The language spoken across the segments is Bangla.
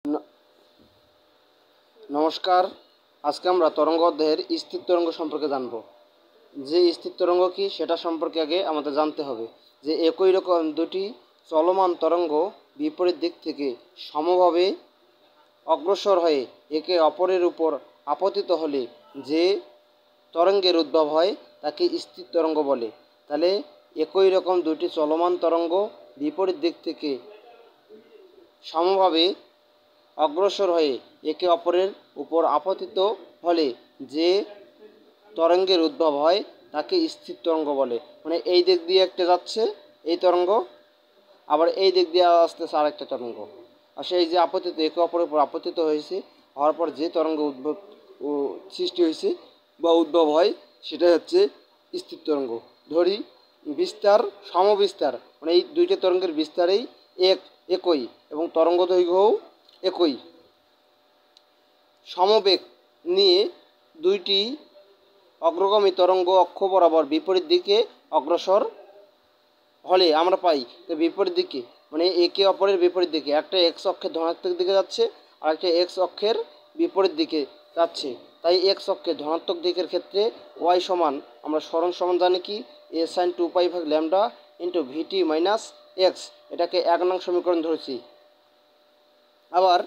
ন- নমস্কার। আজকে আমরা তরঙ্গ অধ্যায়ের স্থির তরঙ্গ সম্পর্কে জানব। যে স্থির তরঙ্গ কি সেটা সম্পর্কে আগে আমাদের জানতে হবে যে একই রকম দুটি চলমান তরঙ্গ বিপরীত দিক থেকে সমভাবে অগ্রসর হয়ে একে অপরের উপর আপতিত হলে যে তরঙ্গের উদ্ভব হয় তাকে স্থির তরঙ্গ বলে। তাহলে একই রকম দুটি চলমান তরঙ্গ বিপরীত দিক থেকে সমভাবে অগ্রসর হয়ে একে অপরের উপর আপতিত হলে যে তরঙ্গের উদ্ভব হয় তাকে স্থির তরঙ্গ বলে। মানে এই দিক দিয়ে একটা যাচ্ছে এই তরঙ্গ, আবার এই দিক দিয়ে আসতেছে আরেকটা তরঙ্গ, আর সেই যে আপতিত একে অপরের উপর আপতিত হয়েছে, হওয়ার পর যে তরঙ্গ উদ্ভব সৃষ্টি হয়েছে বা উদ্ভব হয় সেটা হচ্ছে স্থির তরঙ্গ। ধরি বিস্তার সমবিস্তার, মানে এই দুইটা তরঙ্গের বিস্তারেই একই এবং তরঙ্গ দৈর্ঘ্যও একই। সমবেগ নিয়ে দুইটি অগ্রগামী তরঙ্গ অক্ষ বরাবর বিপরীত দিকে অগ্রসর হলে আমরা পাই বিপরীত দিকে, মানে একে অপরের বিপরীত দিকে, একটা এক্স অক্ষের ধনাত্মক দিকে যাচ্ছে আর একটা এক্স অক্ষের বিপরীত দিকে যাচ্ছে। তাই এক্স অক্ষের ধনাত্মক দিকের ক্ষেত্রে ওয়াই সমান, আমরা সরণ সমান জানি কি, এ sine 2π/λ into v t minus x, এটাকে 1 নং সমীকরণ ধরেছি। আবার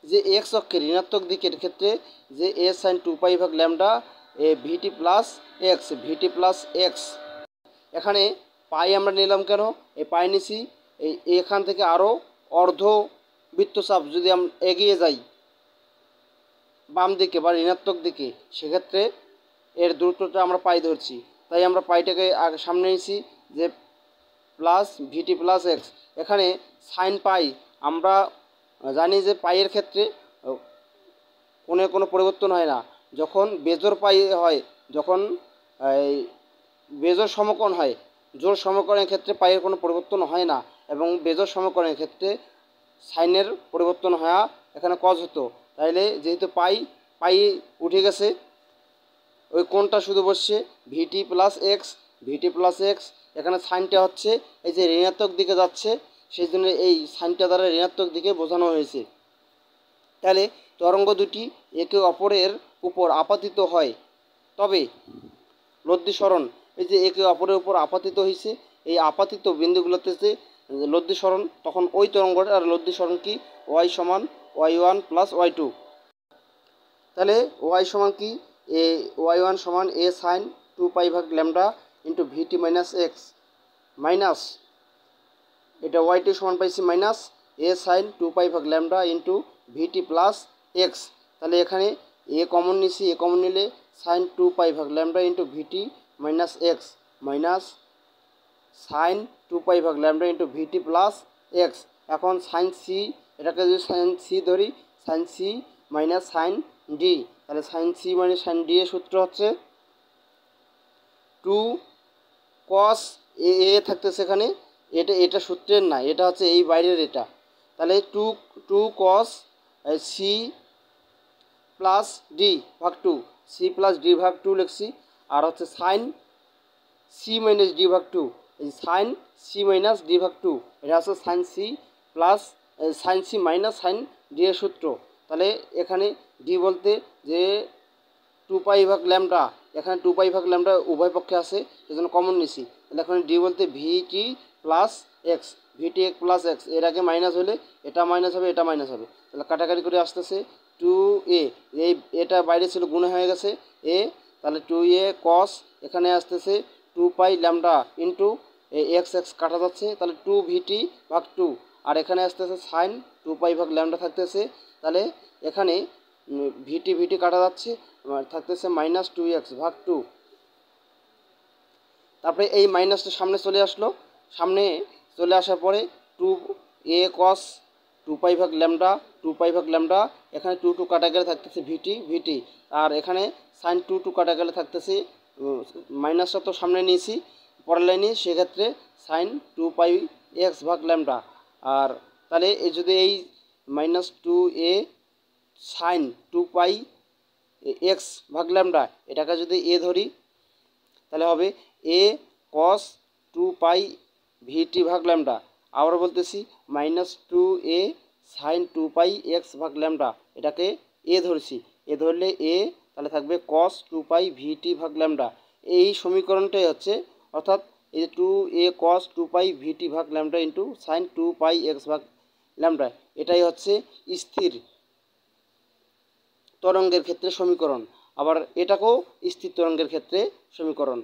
যে এক্স অক্ষের ঋণাত্মক দিকের ক্ষেত্রে যে এ সাইন 2π/λ এ ভিটি প্লাস এক্স। এখানে পাই আমরা নিলাম কেন, এই পাই নিছি এখান থেকে আরও অর্ধ বৃত্তচাপ যদি আমরা এগিয়ে যাই বাম দিকে বা ঋণাত্মক দিকে, সেক্ষেত্রে এর দূরত্বটা আমরা পাই ধরছি। তাই আমরা পাইটাকে আগে সামনে নিয়েছি যে প্লাস ভিটি প্লাস এক্স। এখানে সাইন পাই আমরা জানি যে পাইয়ের ক্ষেত্রে কোনো পরিবর্তন হয় না। যখন বেজোড় পাই হয়, যখন এই বেজোড় সমকোণ হয়, জোড় সমকোণের ক্ষেত্রে পাইয়ের কোনো পরিবর্তন হয় না, এবং বেজোড় সমকোণের ক্ষেত্রে সাইনের পরিবর্তন হওয়া এখানে কজ হতো। তাইলে যেহেতু পাই উঠে গেছে, ওই কোণটা শুধু বসছে ভিটি প্লাস এক্স। এখানে সাইনটা হচ্ছে এই যে ঋণাত্মক দিকে যাচ্ছে, সেই জন্য এই সাইনটা দ্বারা ঋণাত্মক দিকে বোঝানো হয়েছে। তাহলে তরঙ্গ দুটি একে অপরের উপর আপতিত হয়, তবে লব্ধি সরণ, এই যে একে অপরের উপর আপতিত হয়েছে, এই আপতিত বিন্দুগুলোতে যে লব্ধি সরণ, তখন ওই তরঙ্গটার আর লব্ধি সরণ কি, ওয়াই সমান y1 প্লাস y2। তাহলে ওয়াই সমান কি, y1 সমান A sine 2π/λ into v t minus x, minus এটা y2 সমান পাইছি minus A sine 2π/λ into v t plus x. তাহলে এখানে এ কমন নিছি, এ কমন নিলে sine 2π/λ into v t minus x, minus sine 2π/λ into v t plus x. এখন সাইন সি, এটাকে যদি সাইন সি ধরি, sine C minus sine d, তাহলে sine C minus sine D এর সূত্র হচ্ছে 2 কস এ থাকতেছে এখানে, এটা সূত্রের না, এটা হচ্ছে এই বাইরের এটা। তাহলে two cos C plus D ভাগ 2, সি প্লাস ডি ভাগ 2 লিখছি। আর হচ্ছে সাইন সি মাইনাস ডি ভাগ 2, এই সাইন সি মাইনাস ডি ভাগ 2, এটা হচ্ছে sine C plus sine C minus sine D এর সূত্র। তাহলে এখানে ডি বলতে যে 2π/λ, এখানে 2π/λ উভয় পক্ষে আছে, সেজন্য কমন নিছি। তাহলে এখন ডি বলতে ভিটি প্লাস এক্স, ভিটি এক্স প্লাস এক্স, এর আগে মাইনাস হলে এটা মাইনাস হবে, এটা মাইনাস হবে, তাহলে কাটাকাটি করে আসতেছে 2a, এই এটা বাইরে ছিল গুণে হয়ে গেছে এ, তাহলে 2a কস এখানে আসতেছে 2π/λ ইন্টু এক্স কাটা যাচ্ছে, তাহলে 2 ভিটি ভাগ 2, আর এখানে আসতেছে সাইন 2π/λ থাকতেছে। তাহলে এখানে ভিটি কাটা যাচ্ছে, থাকতেছে মাইনাস 2x ভাগ 2। তারপরে এই মাইনাসটা সামনে চলে আসলো, সামনে চলে আসার পরে 2a cos 2π/λ, এখানে 2 কাটা গেলে থাকতেছে ভিটি, আর এখানে সাইন 2 কাটা গেলে থাকতেছে মাইনাসটা তো সামনে নিয়েছি পরের লাইনে, সেক্ষেত্রে সাইন 2πx/λ। আর তাহলে এই যদি এই মাইনাস 2a সাইন 2πx/λ এটাকে যদি এ ধরি, তাহলে হবে এ কস 2π ভিটি/λ। আবার বলতেছি মাইনাস 2a সাইন 2 পাই এক্স ভাগ ল্যামডা, এটাকে এ ধরছি, এ ধরলে এ তাহলে থাকবে কস 2 পাই ভিটি ভাগ ল্যামডা। এই সমীকরণটাই হচ্ছে, অর্থাৎ এই যে 2a কস 2 পাই ভিটি ভাগ ল্যামডা ইন্টু সাইন 2 পাই এক্স ভাগ ল্যামডা, এটাই হচ্ছে স্থির তরঙ্গের ক্ষেত্রে সমীকরণ। আবার এটাকেও স্থির তরঙ্গের ক্ষেত্রে সমীকরণ।